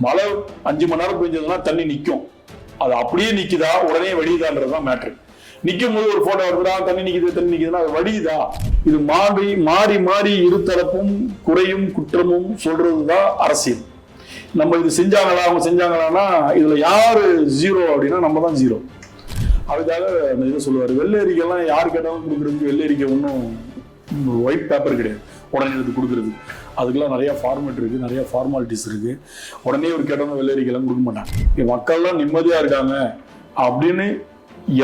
மழை 5 மணி நேரம் பெஞ்சதுன்னா தண்ணி நிற்கும். அது அப்படியே நிக்குதா உடனே வடியுதான்றதுதான் மேட்ரு. நிக்கும் போது ஒரு போட்டோ வருதா, தண்ணி நிக்குதுன்னா அது வடியுதா? இது மாறி மாறி இருதரப்பும் குறையும் குற்றமும் சொல்றதுதான் அரசியல். நம்ம இது செஞ்சாங்களா அவங்க செஞ்சாங்களான்னா இதுல யாரு ஜீரோ அப்படின்னா நம்ம தான் ஜீரோ. அதுக்காக அந்த இதை சொல்லுவாரு, வெள்ளை அறிக்கைலாம் யார் கேட்டாலும் கொடுக்குறதுக்கு வெள்ளை அறிக்கை ஒன்றும் ஒயிட் பேப்பர் கிடையாது உடனே எடுத்து கொடுக்குறது. அதுக்கெல்லாம் நிறைய ஃபார்மேட் இருக்கு, நிறைய ஃபார்மாலிட்டிஸ் இருக்கு. உடனே ஒரு கேட்டவங்க வெள்ளை அறிக்கைலாம் கொடுக்க மாட்டாங்க. மக்கள்லாம் நிம்மதியா இருக்காங்க அப்படின்னு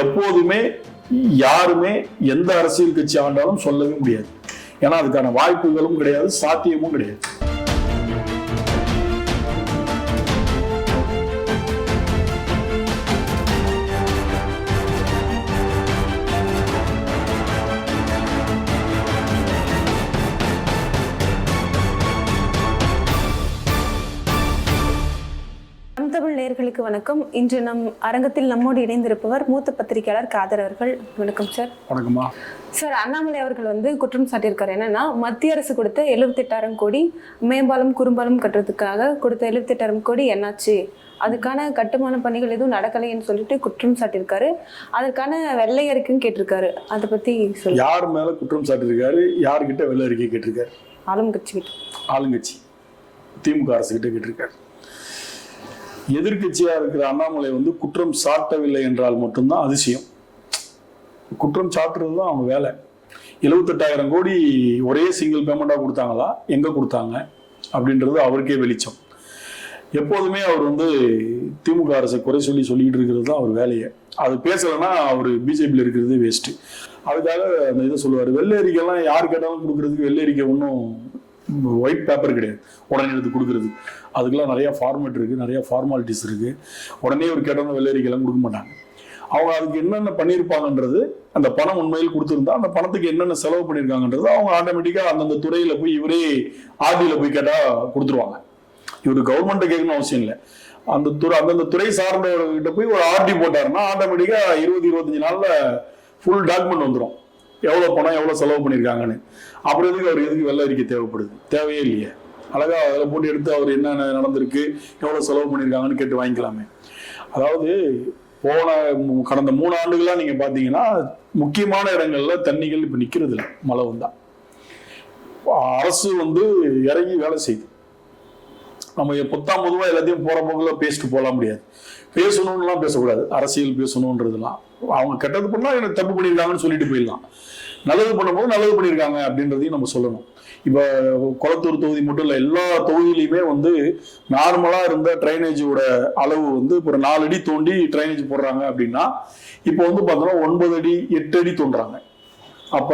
எப்போதுமே யாருமே எந்த அரசியல் கட்சி ஆண்டாலும் சொல்லவே முடியாது. ஏன்னா அதுக்கான வாய்ப்புகளும் கிடையாது, சாத்தியமும் கிடையாது. தமிழ் நேயர்களுக்கு வணக்கம். இன்று நம் அரங்கத்தில் நம்மோடு இணைந்திருப்பவர் மூத்த பத்திரிகையாளர் காதர் அவர்கள். வணக்கம் சார். வணக்கம்மா சார். அண்ணாமலை அவர்கள் குற்றம் சாட்டியிருக்காரு. என்னன்னா, மத்திய அரசு கொடுத்த 78,000 கோடி மேம்பாலம் குறும்பாலம் கட்டுறதுக்காக கொடுத்த 78,000 கோடி என்னாச்சு, அதுக்கான கட்டுமான பணிகள் எதுவும் நடக்கலைன்னு சொல்லிட்டு குற்றம் சாட்டியிருக்காரு. அதற்கான வெள்ளை அறிக்கையும் கேட்டிருக்காரு. அதை பத்தி சொல்லு. யார் மேல குற்றம் சாட்டியிருக்காரு? யாருக்கிட்ட வெள்ளை அறிக்கை கேட்டிருக்காரு? ஆளுங்கட்சி ஆளுங்கட்சி திமுக அரசு கிட்ட கேட்டிருக்காரு. எதிர்கட்சியா இருக்கிற அண்ணாமலை குற்றம் சாட்டவில்லை என்றால் மட்டும்தான் அதிசயம். குற்றம் சாட்டுறது தான் அவங்க வேலை. 78,000 கோடி ஒரே சிங்கிள் பேமெண்டா கொடுத்தாங்களா, எங்க கொடுத்தாங்க அப்படின்றது அவருக்கே வெளிச்சம். எப்போதுமே அவர் திமுக அரசை குறை சொல்லிட்டு இருக்கிறது தான் அவர் வேலையை. அது பேசலைன்னா அவர் பிஜேபியில் இருக்கிறது வேஸ்ட். அதுக்காக அந்த இதை சொல்லுவார், வெள்ளை அறிக்கைலாம் யார் கேட்டாலும் கொடுக்கறதுக்கு வெள்ளை அறிக்கை ஒன்றும் ஒயிட் பேப்பர் கிடையாது உடனே எடுத்து கொடுக்குறது. அதுக்கெல்லாம் நிறைய ஃபார்மேட் இருக்கு, நிறைய ஃபார்மாலிட்டிஸ் இருக்கு. உடனே ஒரு கேட்டவங்க வெள்ளை அறிக்கைலாம் கொடுக்க மாட்டாங்க. அவங்க அதுக்கு என்னென்ன பண்ணியிருப்பாங்கன்றது, அந்த பணம் உண்மையில் கொடுத்துருந்தா அந்த பணத்துக்கு என்னென்ன செலவு பண்ணியிருக்காங்கன்றது அவங்க ஆட்டோமேட்டிக்கா அந்தந்த துறையில போய் இவரே ஆர்டியில் போய் கேட்டா கொடுத்துருவாங்க. இவரு கவர்மெண்ட்டை கேட்கணும் அவசியம் இல்லை. அந்தந்த துறை சார்ந்தவர்கிட்ட போய் ஒரு ஆர்டி போட்டாருன்னா ஆட்டோமேட்டிக்கா 20-25 நாள்ல ஃபுல் டாக்குமெண்ட் வந்துடும், எவ்வளவு பணம் எவ்வளவு செலவு பண்ணியிருக்காங்கன்னு. அப்புறம் எதுக்கு வெள்ளை அறிக்கை தேவைப்படுது? தேவையே இல்லையே. அழகா அதில் போட்டு எடுத்து அவர் என்ன நடந்திருக்கு, எவ்வளவு செலவு பண்ணியிருக்காங்கன்னு கேட்டு வாங்கிக்கலாமே. அதாவது கடந்த 3 ஆண்டுகளா நீங்க பாத்தீங்கன்னா முக்கியமான இடங்கள்ல தண்ணிகள் இப்ப நிக்கிறது இல்லை. மழை வந்தா அரசு இறங்கி வேலை செய்யுது. நம்ம பொதுவா எல்லாத்தையும் போற போக்குல பேசிட்டு போகலாம் முடியாது. பேசணும்லாம் பேசக்கூடாது, அரசியல் பேசணும்ன்றதுலாம். அவங்க கெட்டது பண்ணா எனக்கு தப்பு பண்ணியிருக்காங்கன்னு சொல்லிட்டு போயிடலாம். நல்லது பண்ணும்போது நல்லது பண்ணியிருக்காங்க அப்படின்றதையும் நம்ம சொல்லணும். இப்போ கொளத்தூர் தொகுதி மட்டும் இல்லை, எல்லா தொகுதியிலையுமே நார்மலா இருந்த ட்ரைனேஜோட அளவு ஒரு 4 அடி தோண்டி ட்ரைனேஜ் போடுறாங்க அப்படின்னா இப்போ பார்த்தோம்னா 9 அடி 8 அடி தோன்றாங்க. அப்ப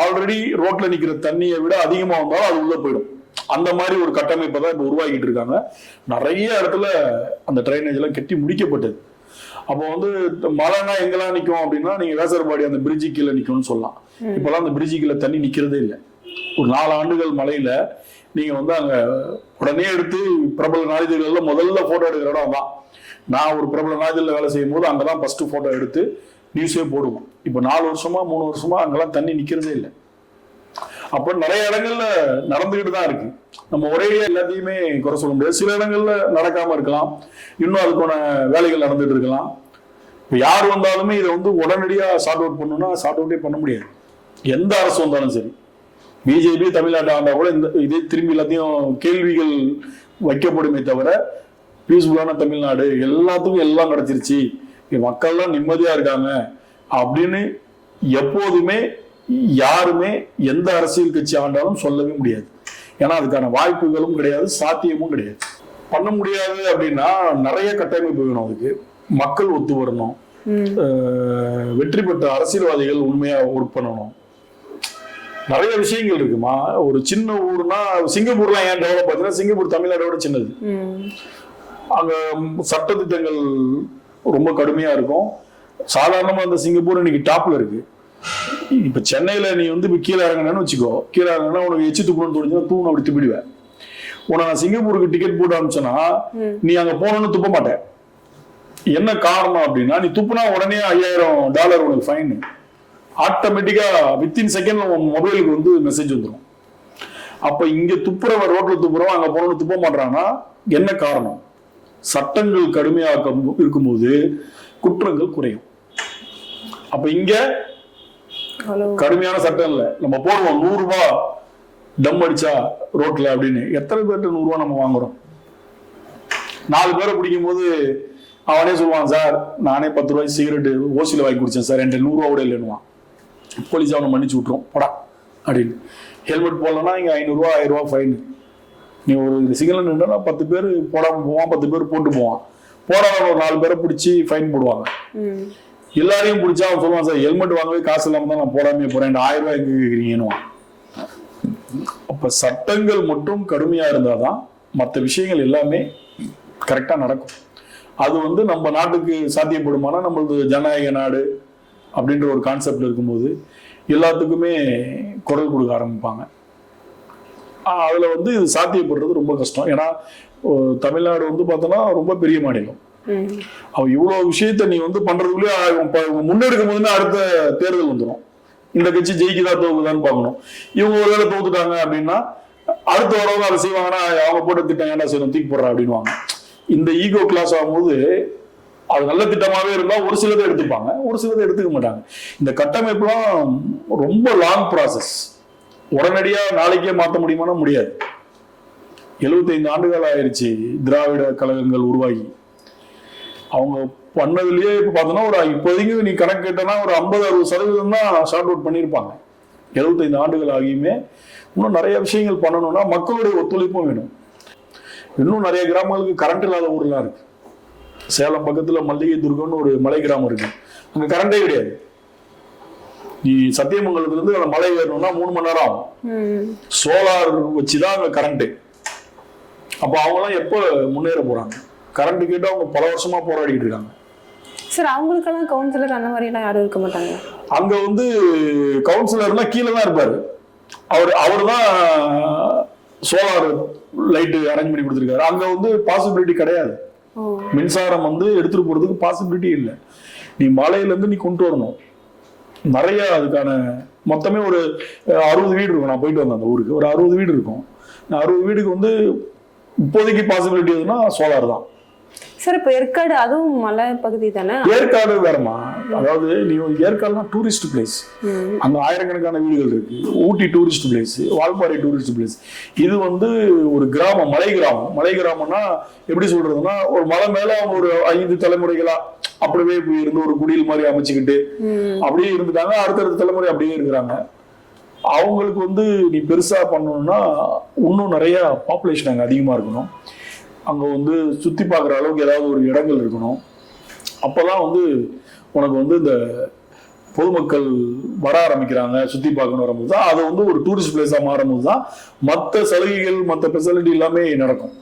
ஆல்ரெடி ரோட்ல நிக்கிற தண்ணியை விட அதிகமா வந்தாலும் அது உள்ள போயிடும். அந்த மாதிரி ஒரு கட்டமைப்பை தான் இப்போ உருவாக்கிட்டு இருக்காங்க. நிறைய இடத்துல அந்த ட்ரைனேஜ் எல்லாம் கட்டி முடிக்கப்பட்டது. அப்போ மழைனா எங்கெல்லாம் நிற்கும் அப்படின்னா, நீங்க வேசர்பாடி அந்த பிரிட்ஜு கீழே நிற்கும்னு சொல்லலாம். இப்பெல்லாம் அந்த பிரிட்ஜு கீழே தண்ணி நிக்கிறதே இல்லை. ஒரு 4 ஆண்டுகள் மழையில நீங்க அங்க உடனே எடுத்து பிரபல நாளிதழ்கள்ல முதல்ல போட்டோ எடுக்கிற இடம் தான். நான் ஒரு பிரபல நாளிதழ்ல வேலை செய்யும் போது அங்கதான் ஃபர்ஸ்ட் போட்டோ எடுத்து நியூஸே போடுவோம். இப்போ 4 வருஷமா 3 வருஷமா அங்கெல்லாம் தண்ணி நிக்கிறதே இல்லை. அப்ப நிறைய இடங்கள்ல நடந்துகிட்டு தான் இருக்கு. நம்ம ஒரே எல்லாத்தையுமே குறை சொல்ல முடியாது. சில இடங்கள்ல நடக்காம இருக்கலாம், இன்னும் அதுக்கான வேலைகள் நடந்துட்டு இருக்கலாம். இப்ப யார் வந்தாலுமே இதை உடனடியா சார்ட் அவுட் பண்ணணும்னா சார்ட் அவுட்டே பண்ண முடியாது. எந்த அரசு வந்தாலும் சரி, பிஜேபி தமிழ்நாட்டு ஆண்டா கூட இதே திரும்பி எல்லாத்தையும் கேள்விகள் வைக்கப்படுமே தவிர, பீஸ்ஃபுல்லான தமிழ்நாடு, எல்லாத்துக்கும் எல்லாம் கிடைச்சிருச்சு, மக்கள்லாம் நிம்மதியா இருக்காங்க அப்படின்னு எப்போதுமே யாருமே எந்த அரசியல் கட்சி ஆண்டாலும் சொல்லவே முடியாது. ஏன்னா அதுக்கான வாய்ப்புகளும் கிடையாது, சாத்தியமும் கிடையாது. பண்ண முடியாது அப்படின்னா நிறைய கட்டமைப்பு வேணும். அதுக்கு மக்கள் ஒத்து வரணும், வெற்றி பெற்ற அரசியல்வாதிகள் உண்மையா ஒர்க் பண்ணணும். நிறைய விஷயங்கள் இருக்குமா. ஒரு சின்ன ஊர்னா சிங்கப்பூர்லாம் ஏன் டெவலப் ஆச்சுன்னா, சிங்கப்பூர் தமிழ்நாடோட சின்னது. அங்க சட்டத்திட்டங்கள் ரொம்ப கடுமையா இருக்கும். சாதாரணமா அந்த சிங்கப்பூர் இன்னைக்கு டாப்ல இருக்கு. இப்ப சென்னையில நீ இப்ப கீழே இறங்கினு வச்சுக்கோ, கீழே இறங்கினா உனக்கு எச்சு துப்புன்னு தோணுச்சுன்னா தூண் அப்படி துப்பிடுவேன். உனக்கு நான் சிங்கப்பூருக்கு டிக்கெட் போட்டு அனுப்பிச்சேன்னா நீ அங்க போனோன்னு துப்ப மாட்டேன். என்ன காரணம் அப்படின்னா, நீ துப்புனா உடனே $5,000 உனக்கு ஃபைன். ஆட்டோமேட்டிக்கா வித்தின் செகண்ட்ல உன் மொபைலுக்கு மெசேஜ் வந்துடும். அப்ப இங்க துப்புறவன் ரோட்ல துப்புறவன் அங்க போனோன்னு துப்ப மாட்டான்னா என்ன காரணம்? சட்டங்கள் கடுமையாக இருக்கும்போது குற்றங்கள் குறையும். அப்ப இங்க கடுமையான சட்டம் இல்லை, நம்ம போடுவோம் 100 ரூபாய் டம் அடிச்சா ரோட்ல அப்படின்னு. எத்தனை பேர்கிட்ட 100 ரூபாய் நம்ம வாங்குறோம்? 4 பேரை பிடிக்கும் போது அவனே சொல்லுவான், சார் நானே 10 ரூபாய்க்கு சிகரெட்டு ஓசியில் வாங்கி குடிச்சேன் சார், என்கிட்ட 100 ரூபா கூட இல்லைன்னுவான். போலீஸ் அவனை மன்னிச்சு விட்டுரும் போடா அப்படின்னு. ஹெல்மெட் போடலன்னா இங்கே 500 ரூபா 1000 ரூபா ஃபைன். நீ ஒரு சிக்னல் நின்றா 10 பேர் போடாமல் போவான், 10 பேர் போட்டு போவான். போடாத ஒரு 4 பேரை பிடிச்சி ஃபைன் போடுவாங்க. எல்லாரையும் பிடிச்சா அவன் சொல்லுவான், சார் ஹெல்மெட் வாங்கவே காசு இல்லாமல் தான் நான் போடாமே போறேன், 1000 ரூபாய் எங்க கேட்குறீங்கன்னுவான். அப்ப சட்டங்கள் மட்டும் கடுமையா இருந்தாதான் மற்ற விஷயங்கள் எல்லாமே கரெக்டா நடக்கும். அது நம்ம நாட்டுக்கு சாத்தியப்படுமானா, நம்மளது ஜனநாயக நாடு அப்படின்ற ஒரு கான்செப்ட் இருக்கும்போது எல்லாத்துக்குமே குரல் கொடுக்க ஆரம்பிப்பாங்க. அதுல இது சாத்தியப்படுறது ரொம்ப கஷ்டம். ஏன்னா தமிழ்நாடு பார்த்தோன்னா ரொம்ப பெரிய மாநிலம். அவ இவ்வளவு விஷயத்த நீ பண்றதுக்குள்ளே முன்னெடுக்கும் போதுமே அடுத்த தேர்தல் வந்துடும். இந்த கட்சி ஜெயிக்குதா தோக்குதான்னு பார்க்கணும். இவங்க ஒரு வேளை தோத்துட்டாங்க அப்படின்னா அடுத்த வரவங்க அதை செய்வாங்கன்னா, அவங்க போட்ட திட்டம் ஏன்னா செய்யணும், தூக்கி போடுறா அப்படின்வாங்க. இந்த ஈகோ கிளாஸ் ஆகும்போது அது நல்ல திட்டமாவே இருந்தா ஒரு சிலதை எடுத்துப்பாங்க, ஒரு சிலதை எடுத்துக்க மாட்டாங்க. இந்த கட்டமைப்புலாம் ரொம்ப லாங் ப்ராசஸ். உடனடியா நாளைக்கே மாற்ற முடியுமானா முடியாது. 75 ஆண்டுகள் ஆயிடுச்சு திராவிட கழகங்கள் உருவாகி. அவங்க பண்ணதுலயே இப்ப பார்த்தோன்னா இப்போதைக்கு நீ கணக்கு கேட்டனா ஒரு 50-60% தான் ஷார்ட் அவுட் பண்ணியிருப்பாங்க. 75 ஆண்டுகள் ஆகியுமே இன்னும் நிறைய விஷயங்கள் பண்ணணும்னா மக்களுடைய ஒத்துழைப்பும் வேணும். இன்னும் நிறைய கிராமங்களுக்கு கரண்ட் இல்லாத ஊர்லாம் இருக்கு. சேலம் பக்கத்துல மல்லிகை துர்கம்னு ஒரு மலை கிராமம் இருக்கு, அங்க கரண்டே கிடையாது. நீ சத்தியமங்கலத்துல இருந்து அந்த மலை ஏறணும்னா 3 மணி நேரம் ஆகும். சோலார் வச்சுதான் அங்க கரண்ட். அப்ப அவங்கலாம் எப்ப முன்னேற போறாங்க? கரண்ட் கேட்டு அவங்க பல வருஷமா போராடிட்டு இருக்காங்க. சார் அவங்களுக்கெல்லாம் கவுன்சிலர் அந்த மாதிரி எல்லாம் யாரும் இருக்க மாட்டாங்க. அங்க கவுன்சிலர்னா கீழே தான் இருப்பாரு. அவர் தான் சோலார் லைட்டு அரேஞ்ச் பண்ணி கொடுத்துருக்காரு. அங்க பாசிபிலிட்டி கிடையாது. மின்சாரம் எடுத்துட்டு போறதுக்கு பாசிபிலிட்டி இல்லை. நீ மலையில இருந்து நீ கொண்டு வரணும். நிறைய அதுக்கான மொத்தமே ஒரு 60 வீடு இருக்கும். நான் போயிட்டு வந்தேன் அந்த ஊருக்கு. ஒரு 60 வீடு இருக்கும். 60 வீடுக்கு இப்போதைக்கு பாசிபிலிட்டி எதுனா சோலார் தான். சார் இப்ப ஏற்காடு அதுவும் மலை பகுதி தானே? ஏற்காடு வேறமா, அதாவது நீ ஏற்காடுனா டூரிஸ்ட் பிளேஸ். அங்க ஆயிரக்கணக்கான வீடுகள் இருக்கு. Ooty tourist place, Valparai tourist place. இது ஒரு கிராமம், மலை கிராமம். மலை கிராமம்னா எப்படி சொல்றதுன்னா, ஒரு மலை மேல அவங்க ஒரு 5 தலைமுறைகளா அப்படியே இருந்து ஒரு குடில் மாதிரி அமைச்சுக்கிட்டு அப்படியே இருந்துட்டாங்க. அடுத்தடுத்த தலைமுறை அப்படியே இருக்கிறாங்க. அவங்களுக்கு நீ பெருசா பண்ணணும்னா இன்னும் நிறைய பாப்புலேஷன் அங்க அதிகமா இருக்கணும். அங்க சுத்தி பார்க்குற அளவுக்கு ஏதாவது ஒரு இடங்கள் இருக்கணும். அப்பதான் உனக்கு இந்த பொதுமக்கள் வர ஆரம்பிக்கிறாங்க, சுத்தி பார்க்கணும் வரும்போது தான் அது ஒரு டூரிஸ்ட் பிளேஸா மாறும்போது தான் மற்ற சலுகைகள் மற்ற ஃபெசிலிட்டி எல்லாமே நடக்கும்.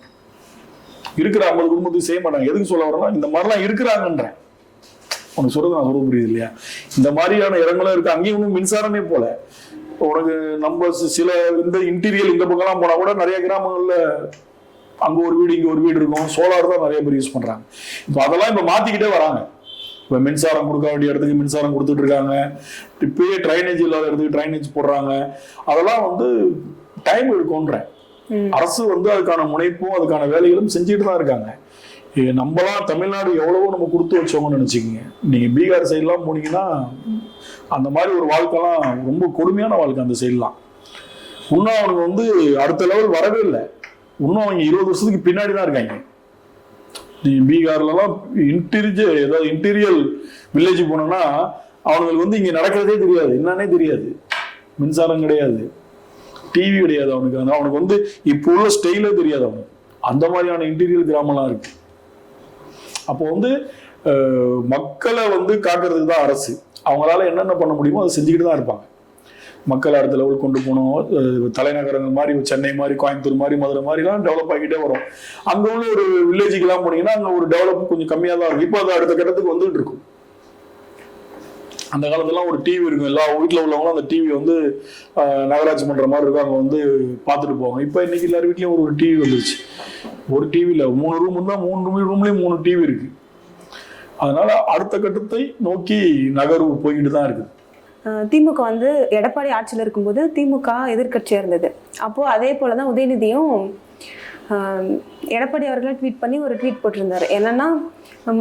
இருக்கிற 50 குடும்பத்துக்கு செய்ய மாட்டாங்க. எதுக்கு சொல்ல வரேன்னா, இந்த மாதிரிலாம் இருக்கிறாங்கன்றேன். உனக்கு சொல்றது நான் சொல்ல புரியுது இல்லையா? இந்த மாதிரியான இடங்களும் இருக்கு. அங்கேயும் மின்சாரமே போல. உனக்கு நம்ம சில இந்த இன்டீரியல் இந்த பக்கம்லாம் போனா கூட நிறைய கிராமங்கள்ல அங்க ஒரு வீடு இங்க ஒரு வீடு இருக்கும். சோலார் தான் நிறைய பேர் யூஸ் பண்றாங்க. இப்போ அதெல்லாம் இப்ப மாத்திக்கிட்டே வராங்க. இப்ப மின்சாரம் கொடுக்க வேண்டிய இடத்துக்கு மின்சாரம் கொடுத்துட்டு இருக்காங்க. இப்பயே ட்ரைனேஜ் இல்லாத இடத்துக்கு ட்ரைனேஜ் போடுறாங்க. அதெல்லாம் டைம் எடுக்கும்ன்றேன். அரசு அதுக்கான முனைப்பும் அதுக்கான வேலைகளும் செஞ்சுட்டு தான் இருக்காங்க. நம்மலாம் தமிழ்நாடு எவ்வளவோ நம்ம கொடுத்து வச்சோம்னு நினைச்சுக்கோங்க. நீங்க பீகார் சைட்லாம் போனீங்கன்னா அந்த மாதிரி ஒரு வாழ்க்கைலாம் ரொம்ப கொடுமையான வாழ்க்கை. அந்த சைட்லாம் இன்னும் அவனுக்கு அடுத்த லெவல் வரவே இல்லை. இன்னும் அவங்க 20 வருஷத்துக்கு பின்னாடி தான் இருக்காங்க. நீ பீகார்லாம் இன்டீரியல் வில்லேஜ் போனோம்னா அவனுங்களுக்கு இங்க நடக்கிறதே தெரியாது, என்னன்னே தெரியாது. மின்சாரம் கிடையாது, டிவி கிடையாது. அவனுக்கு இப்போ உள்ள ஸ்டைலே தெரியாது அவனுக்கு. அந்த மாதிரியான இன்டீரியல் கிராமம்லாம் இருக்கு. அப்போ மக்களை காக்கிறதுக்கு தான் அரசு. அவங்களால என்னென்ன பண்ண முடியுமோ அதை செஞ்சுக்கிட்டு தான் இருப்பாங்க. மக்கள் அடுத்த லெவல் கொண்டு போகணும். தலைநகரங்கள் மாதிரி சென்னை மாதிரி கோயம்புத்தூர் மாதிரி மதுரை மாதிரிலாம் டெவலப் ஆகிக்கிட்டே வரும். அங்கே உள்ள ஒரு வில்லேஜுக்கெல்லாம் போனீங்கன்னா அங்கே ஒரு டெவலப் கொஞ்சம் கம்மியாக தான் இருக்கும். இப்போ அது அடுத்த கட்டத்துக்கு வந்துட்டு இருக்கும். அந்த காலத்துலாம் ஒரு டிவி இருக்கும். எல்லா வீட்டில் உள்ளவங்களும் அந்த டிவி நகராட்சி மன்ற மாதிரி இருக்கும். அங்கே பார்த்துட்டு போவாங்க. இப்போ இன்னைக்கு எல்லார் வீட்லேயும் ஒரு டிவி வந்துருச்சு. ஒரு டிவியில் 3 ரூம் இருந்தால் 3 ரூம்லேயும் 3 டிவி இருக்கு. அதனால அடுத்த கட்டத்தை நோக்கி நகர்வு போய்கிட்டு தான் இருக்குது. திமுக எடப்பாடி ஆட்சியில் இருக்கும்போது திமுக எதிர்கட்சியா இருந்தது. அப்போ அதே போலதான் உதயநிதியும் எடப்பாடி அவர்களை ட்வீட் பண்ணி ஒரு ட்வீட் போட்டிருந்தாரு. என்னன்னா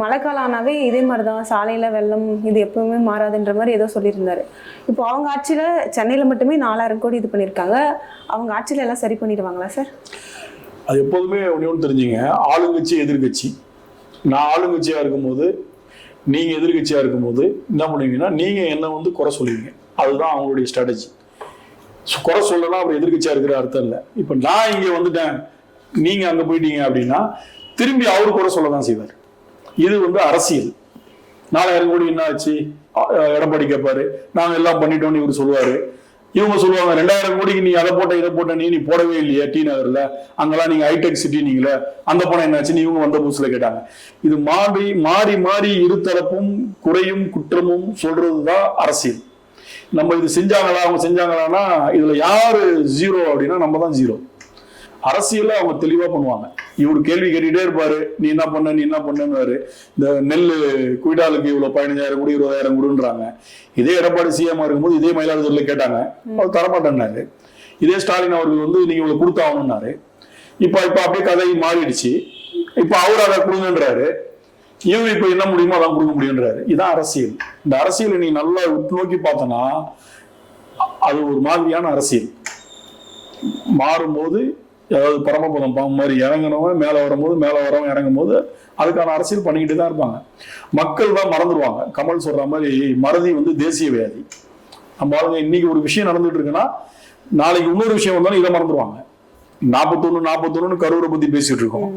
மழைக்காலம் ஆனாவே இதே மாதிரி தான், சாலையில் வெள்ளம் இது எப்பவுமே மாறாதுன்ற மாதிரி ஏதோ சொல்லியிருந்தாரு. இப்போ அவங்க ஆட்சியில் சென்னையில் மட்டுமே 4000 கோடி இது பண்ணியிருக்காங்க. அவங்க ஆட்சியில் எல்லாம் சரி பண்ணிடுவாங்களா சார்? அது எப்போதுமே ஒன்று தெரிஞ்சுங்க, ஆளுங்கட்சி எதிர்கட்சி. நான் ஆளுங்கட்சியாக இருக்கும்போது நீங்கள் எதிர்கட்சியாக இருக்கும்போது என்ன பண்ணுவீங்கன்னா நீங்கள் என்ன வந்து குறை சொல்லுவீங்க. அதுதான் அவங்களுடைய ஸ்ட்ராட்டஜி. குறை சொல்லலாம் அப்புறம் எதிர்கட்சியாக இருக்கிற அர்த்தம் இல்லை. இப்போ நான் இங்கே வந்துட்டேன், நீங்கள் அங்கே போயிட்டீங்க அப்படின்னா திரும்பி அவரு குறை சொல்ல தான் செய்வார். இது வந்து அரசியல். 4000 கோடி என்ன ஆச்சு, எடப்பாடி கேட்பாரு, நாங்கள் எல்லாம் பண்ணிட்டோம்னு இவர் சொல்லுவார். இவங்க சொல்லுவாங்க 2000 கோடிக்கு நீ அதை போட்ட இதை போட்ட நீ போடவே இல்லையா டி நகர்ல, அங்கெல்லாம் நீங்க ஹைடெக் சிட்டி நீங்களே, அந்த பணம் என்னாச்சுன்னு இவங்க வந்த புதுசுல கேட்டாங்க. இது மாறி மாறி மாறி இருதரப்பும் குறையும் குற்றமும் சொல்றதுதான் அரசியல். நம்ம இது செஞ்சாங்களா அவங்க செஞ்சாங்களான்னா இதுல யாரு ஜீரோ அப்படின்னா நம்ம தான் ஜீரோ. அரசியல அவங்க தெளிவா பண்ணுவாங்க. இவரு கேள்வி கேட்டுட்டே இருப்பாரு, நீ என்ன பண்ண நீ என்ன பண்ணுவாரு. இந்த நெல் குயிடாலுக்கு இவ்வளவு 15,000 கோடி 20,000 கோடின்றாங்க. இதே எடப்பாடி சிஎம் இருக்கும்போது இதே மயிலாடுதுறையில கேட்டாங்க, அவர் தரமாட்டேன்னாரு. இதே ஸ்டாலின் அவர்கள் வந்து நீங்க இவ்வளவு கொடுத்தாகணும்னாரு. இப்ப அப்படியே கதை மாறிடுச்சு. இப்ப அவர் அதை கொடுங்கன்றாரு, இவங்க இப்ப என்ன முடியுமோ அதான் கொடுக்க முடியுன்றாரு. இதான் அரசியல். இந்த அரசியலை நீ நல்லா உற்நோக்கி பார்த்தனா அது ஒரு மாதிரியான அரசியல். மாறும்போது அதாவது பரமபதம் பாம்பு மாதிரி இறங்கினவன் மேலே வரும்போது மேலே வரவன் இறங்கும் போது அதுக்கான அரசியல் பண்ணிக்கிட்டு தான் இருப்பாங்க. மக்கள் தான் மறந்துடுவாங்க. கமல் சொல்ற மாதிரி மறதி வந்து தேசிய வியாதி. நம்ம ஆளுங்க இன்னைக்கு ஒரு விஷயம் நடந்துட்டு இருக்குன்னா நாளைக்கு இன்னொரு விஷயம் வந்தாலும் இதை மறந்துடுவாங்க. 41 கரூரை பத்தி பேசிட்டு இருக்கோம்.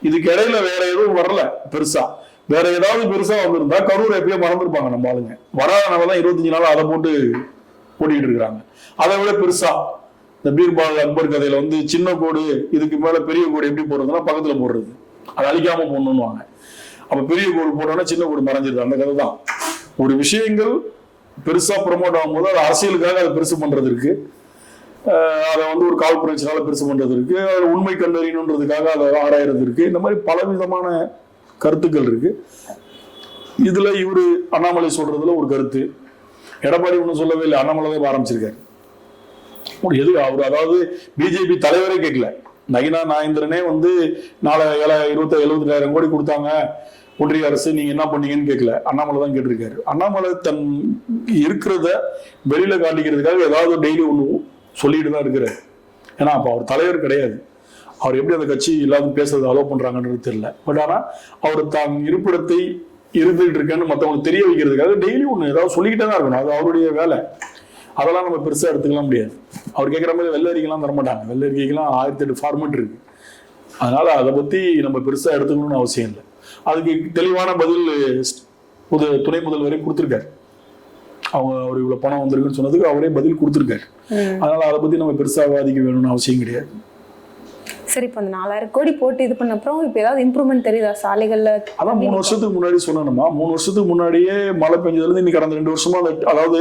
இதுக்கு இடையில வேற எதுவும் வரல பெருசா. வேற ஏதாவது பெருசா வந்திருந்தா கரூரை எப்பயோ மறந்துருப்பாங்க நம்ம ஆளுங்க. வராதனாலதான் 25 நாள் அதை போட்டு ஓடிக்கிட்டு இருக்கிறாங்க. அதை விட பெருசா இந்த பீர்பால் அக்பர் கதையில வந்து சின்ன கோடு இதுக்கு மேல பெரிய கோடு எப்படி போடுறதுன்னா பக்கத்துல போடுறது, அதை அழிக்காம போடணும்னுவாங்க. அப்ப பெரிய கோடு போட்டோம்னா சின்ன கோடு மறைஞ்சிருது. அந்த கதை தான். ஒரு விஷயங்கள் பெருசா ப்ரமோட் ஆகும்போது அது அரசியலுக்காக அதை பெருசு பண்றது இருக்கு, அதை வந்து ஒரு கால் புரட்சினால பெருசு பண்றது இருக்கு, அது உண்மை கண்டறியணுன்றதுக்காக அதை ஆராயறது இருக்கு. இந்த மாதிரி பல விதமான கருத்துக்கள் இருக்கு. இதுல இவரு அண்ணாமலை சொல்றதுல ஒரு கருத்து, எடப்பாடி ஒன்றும் சொல்லவே இல்லை, அண்ணாமலை தான் ஆரம்பிச்சிருக்காரு. எது அவர் அதாவது பிஜேபி தலைவரே கேட்கல. நயினா நாகேந்திரனே வந்து 70,000 கோடி கொடுத்தாங்க ஒன்றிய அரசு, நீங்க என்ன பண்ணீங்கன்னு கேட்கல, அண்ணாமலை தான் கேட்டிருக்காரு. அண்ணாமலை தன் இருக்கிறத வெளியில காட்டிக்கிறதுக்காக ஏதாவது டெய்லி ஒண்ணு சொல்லிட்டு தான் இருக்கிறாரு. ஏன்னா அப்ப அவர் தலைவர் கிடையாது. அவர் எப்படி அந்த கட்சி எல்லாரும் பேசுறது அலோவ் பண்றாங்கன்றது தெரியல. பட் ஆனா அவர் தான் இருப்பிடத்தை இருந்துகிட்டு இருக்கேன்னு மற்றவங்களுக்கு தெரிய வைக்கிறதுக்காக டெய்லி ஒண்ணு ஏதாவது சொல்லிக்கிட்டே தான் இருக்கணும். அது அவருடைய வேலை. அதெல்லாம் நம்ம பெருசா எடுத்துக்கலாம் முடியாது. அவர் கேட்குற மாதிரி வெள்ளை அறிக்கைலாம் தரமாட்டாங்க. வெள்ளை அறிக்கைக்கெல்லாம் 1008 ஃபார்மெட் இருக்கு. அதனால அதை பத்தி நம்ம பெருசா எடுத்துக்கணும்னு அவசியம் இல்லை. அதுக்கு தெளிவான பதில் துணை முதல்வரே கொடுத்துருக்காரு. அவங்க அவர் இவ்வளவு பணம் வந்திருக்குன்னு சொன்னதுக்கு அவரே பதில் கொடுத்துருக்காரு. அதனால அதை பத்தி நம்ம பெருசா விவாதிக்க வேணும்னு அவசியம் கிடையாது. சரி, இப்போ அந்த 4000 கோடி போட்டு இது பண்ண அப்புறம் இப்போ ஏதாவது இம்ப்ரூவ்மெண்ட் தெரியுதா சாலைகள்ல? அதான் 3 வருஷத்துக்கு முன்னாடி சொன்னோம்மா, 3 வருஷத்துக்கு முன்னாடியே மழை பெஞ்சதுல இன்னைக்கு கடந்த 2 வருஷமா அதாவது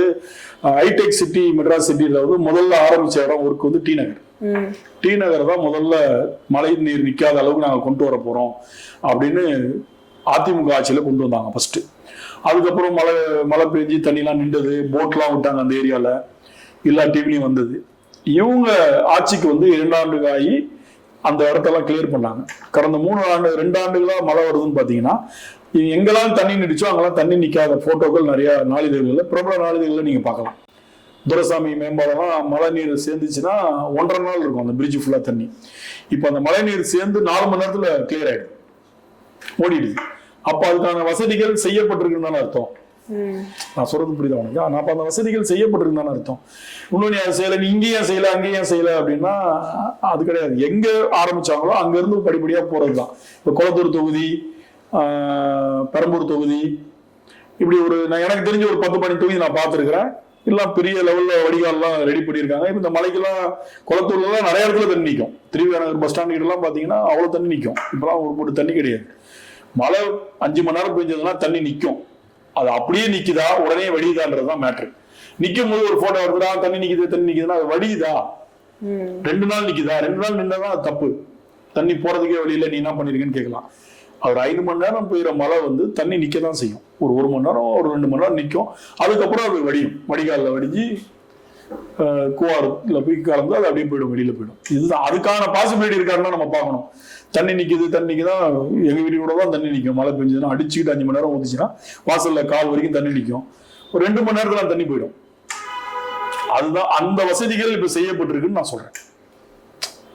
ஹைடெக் சிட்டி மெட்ராஸ் சிட்டியில வந்து முதல்ல ஆரம்பிச்ச இடம் ஒர்க் வந்து டி நகர். டி நகர் தான் முதல்ல மழை நீர் நிக்காத அளவுக்கு நாங்க கொண்டு வர போறோம் அப்படின்னு அதிமுக ஆட்சியில கொண்டு வந்தாங்க ஃபர்ஸ்ட். அதுக்கப்புறம் மழை பெஞ்சு தண்ணிலாம் நின்றது, போட்லாம் விட்டாங்க அந்த ஏரியால, எல்லா டிவிலையும் வந்தது. இவங்க ஆட்சிக்கு வந்து 2 ஆண்டுகள் ஆகி அந்த இடத்தெல்லாம் கிளியர் பண்ணாங்க. கடந்த 2 ஆண்டுகளா மழை வருதுன்னு பாத்தீங்கன்னா எங்கெல்லாம் தண்ணி நிடிச்சோ அங்கெல்லாம் தண்ணி நிக்காத போட்டோக்கள் நிறைய நாளிதழ்கள்ல, பிரபல நாளிதழ்கள்ல நீங்க பார்க்கலாம். துரைசாமி மேம்பாலம்லாம் மழை நீர் சேர்ந்துச்சுன்னா 1.5 நாள் இருக்கும் அந்த பிரிட்ஜ் ஃபுல்லா தண்ணி. இப்ப அந்த மழை நீர் சேர்ந்து 4 மணி நேரத்துல கிளியர் ஆயிடும், ஓடிடுது. அப்ப அதுக்கான வசதிகள் செய்யப்பட்டிருக்குன்னு அர்த்தம். நான் சொல்றது புரியுதா உனக்கு? அப்ப அந்த வசதிகள் செய்யப்பட்டிருக்குன்னு அர்த்தம். இன்னொன்னு அதை செய்யல, நீ இங்கேயும் செய்யல அங்கேயும் செய்யல அப்படின்னா அது கிடையாது. எங்க ஆரம்பிச்சாங்களோ அங்க இருந்து படிப்படியா போறதுதான். இப்ப குளத்தூர் தொகுதி, பெரம்பூர் தொகுதி, இப்படி எனக்கு தெரிஞ்ச ஒரு 10 12 தொகுதி நான் பார்த்துருக்கிறேன். எல்லாம் பெரிய லெவல்ல வடிகால்லாம் ரெடி பண்ணியிருக்காங்க. இப்ப இந்த மலைக்கெல்லாம் குளத்தூர்ல எல்லாம் நிறைய இடத்துல தண்ணி நிற்கும். திருவிழாநகர் பஸ் ஸ்டாண்ட் கிட்ட எல்லாம் பாத்தீங்கன்னா அவ்வளவு தண்ணி நிற்கும். இப்பெல்லாம் ஒரு போட்டு தண்ணி கிடையாது. மழை 5 மணி நேரம் பெஞ்சதுன்னா தண்ணி நிற்கும். அது அப்படியே நிக்குதா உடனே வடியுதான்றதுதான் மேட்ரு. நிக்கும் போது ஒரு போட்டோ வருதுடா தண்ணி நிக்குதுன்னா அது வடியுதா? 2 நாள் நிக்குதா? 2 நாள் நின்றதான் அது தப்பு. தண்ணி போறதுக்கே வழி இல்லை, நீ என்ன பண்ணிருக்கேன்னு கேட்கலாம். அவர் 5 மணி நேரம் பெய்யுற மழை வந்து தண்ணி நிக்கதான் செய்யும். ஒரு 1 மணி நேரம் ஒரு 2 மணி நேரம் நிற்கும். அதுக்கப்புறம் அது வடியும், வடிகாலில் வடிஞ்சு கூவாரத்துல போய் கலந்து அது அப்படியே போயிடும், வெளியில போயிடும். இதுதான் அதுக்கான பாசிபிலிட்டி இருக்காருன்னா நம்ம பார்க்கணும். தண்ணி நிற்கிதான், எங்க வீட்டு கூட தான் தண்ணி நிற்கும். மழை பெஞ்சதுன்னா அடிச்சுக்கிட்டு 5 மணி நேரம் ஊத்துச்சுன்னா வாசல்ல கால் வரைக்கும் தண்ணி நிற்கும். ஒரு 2 மணி நேரத்துல தண்ணி போயிடும். அதுதான் அந்த வசதிகள் இப்ப செய்யப்பட்டிருக்குன்னு நான் சொல்றேன்.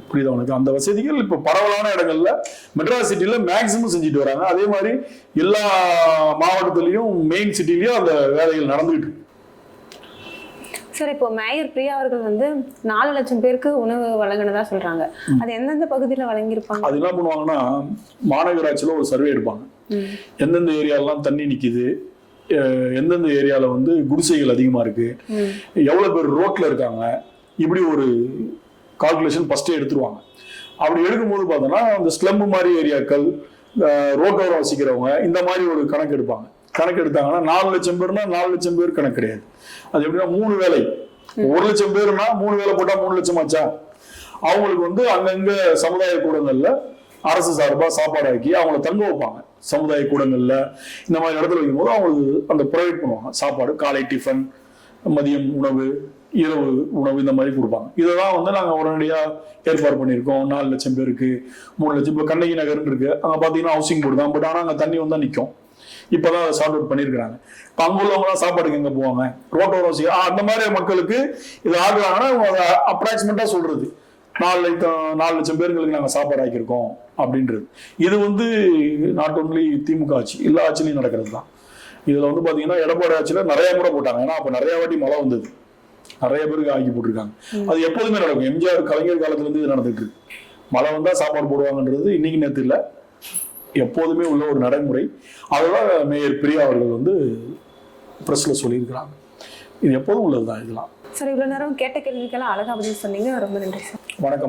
புரியுதா உனக்கு? அந்த வசதிகள் இப்ப பரவலான இடங்கள்ல மெட்ராஸ் சிட்டில மேக்சிமம் செஞ்சுட்டு வராங்க. அதே மாதிரி எல்லா மாவட்டத்திலையும் மெயின் சிட்டிலயும் அந்த வேலைகள் நடந்துகிட்டு இருக்கு. சார், இப்போ மேயர் பிரியா அவர்கள் வந்து 4 லட்சம் பேருக்கு உணவு வழங்கினதா சொல்றாங்க. அது எந்தெந்த பகுதியில வழங்கியிருப்பாங்க? அது என்ன பண்ணுவாங்கன்னா, மாநகராட்சியில ஒரு சர்வே எடுப்பாங்க. எந்தெந்த ஏரியாலாம் தண்ணி நிக்குது, எந்தெந்த ஏரியால வந்து குடிசைகள் அதிகமா இருக்கு, எவ்வளவு பேர் ரோட்ல இருக்காங்க, இப்படி ஒரு கால்குலேஷன் ஃபர்ஸ்டே எடுத்துருவாங்க. அப்படி எடுக்கும்போது பார்த்தோன்னா அந்த ஸ்லம்பு மாதிரி ஏரியாக்கள், ரோட்டோரம் வசிக்கிறவங்க, இந்த மாதிரி ஒரு கணக்கு எடுப்பாங்க. கணக்கு எடுத்தாங்கன்னா 4 லட்சம் பேர்னா 4 லட்சம் பேர் கணக்கு கிடையாது. அது எப்படின்னா 3 வேலை, 1 லட்சம் பேர்னா 3 வேலை போட்டா 3 லட்சம் ஆச்சா. அவங்களுக்கு வந்து அங்கங்க சமுதாய கூடங்கள்ல அரசு சார்பா சாப்பாடு ஆக்கி அவங்கள தங்க வைப்பாங்க. சமுதாய கூடங்கள்ல இந்த மாதிரி இடத்துல வைக்கும்போது அவங்களுக்கு அந்த ப்ரொவைட் பண்ணுவாங்க. சாப்பாடு, காலை டிஃபன், மதியம் உணவு, இரவு உணவு, இந்த மாதிரி கொடுப்பாங்க. இதெல்லாம் வந்து நாங்கள் உடனடியா ஏற்பாடு பண்ணியிருக்கோம். 4 லட்சம் பேருக்கு 3 லட்சம். இப்போ கண்ணகி நகர்ன்னு இருக்கு, அங்கே பார்த்தீங்கன்னா ஹவுசிங் போர்டு தான். பட் ஆனால் அங்கே தண்ணி வந்தா நிற்கும். இப்பதான் அதை சார்ட் அவுட் பண்ணியிருக்கிறாங்க. இப்போ அங்கே உள்ளவங்களாம் சாப்பாடுக்கு எங்கே போவாங்க? ரோட்டோரம் அந்த மாதிரி மக்களுக்கு இது ஆகுறாங்கன்னா அப்ராக்சிமேட்டா சொல்றது 4 லட்சம் பேருக்கு நாங்கள் சாப்பாடு ஆக்கியிருக்கோம் அப்படின்றது. இது வந்து நாட் ஒன்லி திமுக ஆட்சி, எல்லா ஆட்சியிலையும் நடக்கிறது தான். இதுல வந்து பாத்தீங்கன்னா எடப்பாடி ஆட்சியில நிறைய முறை போட்டாங்க. ஏன்னா அப்ப நிறைய வாட்டி மழை வந்தது, நிறைய பேருக்கு ஆக்கி போட்டிருக்காங்க. அது எப்போதுமே நடக்கும். எம்ஜிஆர் கலைஞர் காலத்துல இருந்து இது நடந்துட்டு இருக்கு. மழை வந்தா சாப்பாடு போடுவாங்கன்றது இன்னைக்கு நேற்று இல்லை, எப்போதுமே உள்ள ஒரு நடைமுறை. அதெல்லாம் மேயர் பிரியா அவர்கள் வந்து பிரஸ்ல சொல்லியிருக்கிறாங்க. இது எப்போதும் உள்ளதுதான் இதெல்லாம். சார், இவ்வளவு நேரம் கேட்ட கேள்விக்கெல்லாம் அழகா பதில் சொன்னீங்க. ரொம்ப நன்றி சார். வணக்கம்.